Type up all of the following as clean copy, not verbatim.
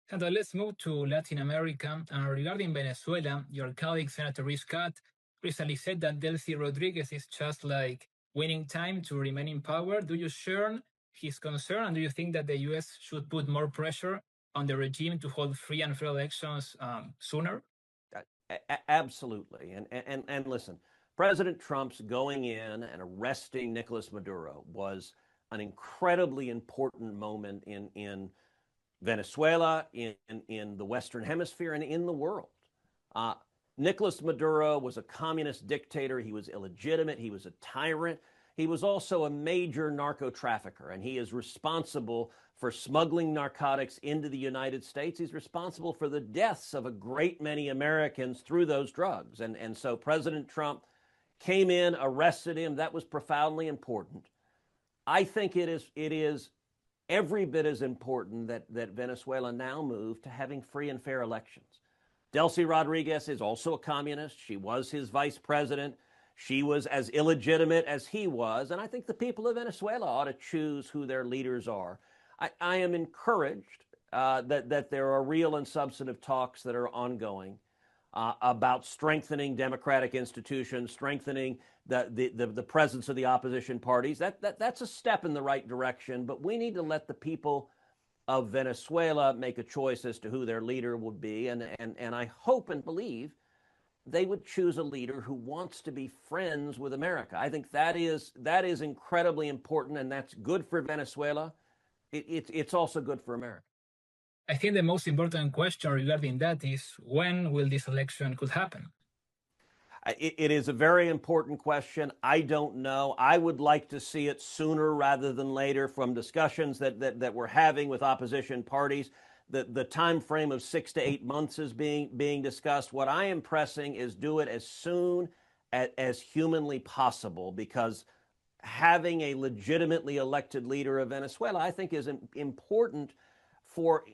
And let's move to Latin America. Regarding Venezuela, your colleague Senator Scott recently said that Delcy Rodriguez is just like winning time to remain in power. Do you share his concern, and do you think that the U.S. should put more pressure on the regime to hold free and fair elections sooner? Absolutely. And listen, President Trump's going in and arresting Nicolas Maduro was an incredibly important moment in Venezuela, in the Western Hemisphere, and in the world. Nicolas Maduro was a communist dictator. He was illegitimate. He was a tyrant. He was also a major narco trafficker, and he is responsible for smuggling narcotics into the United States. He's responsible for the deaths of a great many Americans through those drugs. And so President Trump came in, arrested him. That was profoundly important. I think it is every bit as important that Venezuela now move to having free and fair elections. Delcy Rodriguez is also a communist. She was his vice president. She was as illegitimate as he was. And I think the people of Venezuela ought to choose who their leaders are. I am encouraged that there are real and substantive talks that are ongoing about strengthening democratic institutions, strengthening the presence of the opposition parties. That's a step in the right direction, but we need to let the people of Venezuela make a choice as to who their leader would be. And I hope and believe they would choose a leader who wants to be friends with America. I think that is incredibly important, and that's good for Venezuela. It's also good for America. I think the most important question regarding that is when will this election could happen? It is a very important question. I don't know. I would like to see it sooner rather than later from discussions that we're having with opposition parties. The time frame of 6 to 8 months is being discussed. What I am pressing is do it as soon as humanly possible, because having a legitimately elected leader of Venezuela, I think, is important for,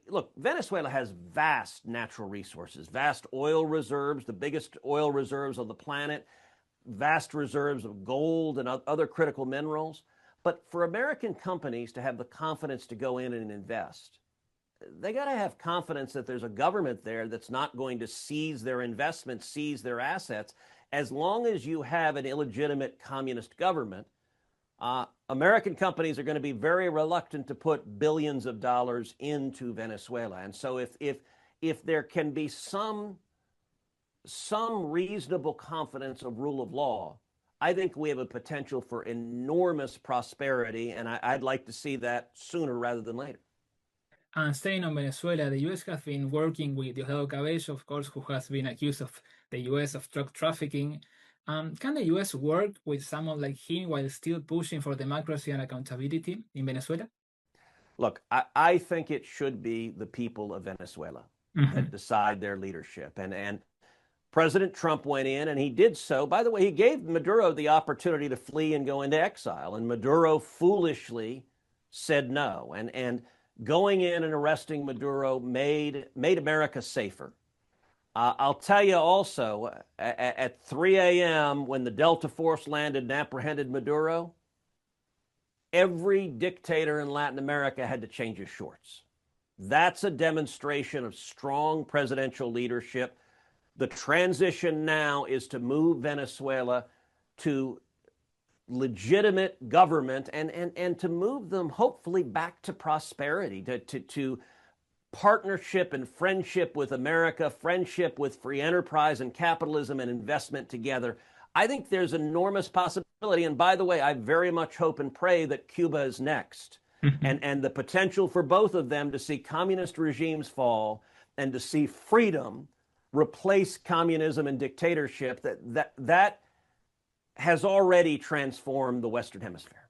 look, Venezuela has vast natural resources, vast oil reserves, the biggest oil reserves on the planet, vast reserves of gold and other critical minerals. But for American companies to have the confidence to go in and invest, they got to have confidence that there's a government there that's not going to seize their investments, seize their assets. As long as you have an illegitimate communist government, American companies are going to be very reluctant to put billions of dollars into Venezuela. And so if there can be some reasonable confidence of rule of law, I think we have a potential for enormous prosperity, and I'd like to see that sooner rather than later. And staying on Venezuela, the U.S. has been working with Diosdado Cabello, of course, who has been accused of the U.S. of drug trafficking. Can the U.S. work with someone like him while still pushing for democracy and accountability in Venezuela? Look, I think it should be the people of Venezuela that decide their leadership. And President Trump went in and he did so. By the way, he gave Maduro the opportunity to flee and go into exile. And Maduro foolishly said no. And going in and arresting Maduro made America safer. I'll tell you also, at 3 a.m. when the Delta Force landed and apprehended Maduro, every dictator in Latin America had to change his shorts. That's a demonstration of strong presidential leadership. The transition now is to move Venezuela to legitimate government and to move them hopefully back to prosperity, to partnership and friendship with America, friendship with free enterprise and capitalism and investment together. I think there's enormous possibility. And by the way, I very much hope and pray that Cuba is next. And the potential for both of them to see communist regimes fall and to see freedom replace communism and dictatorship, that has already transformed the Western Hemisphere.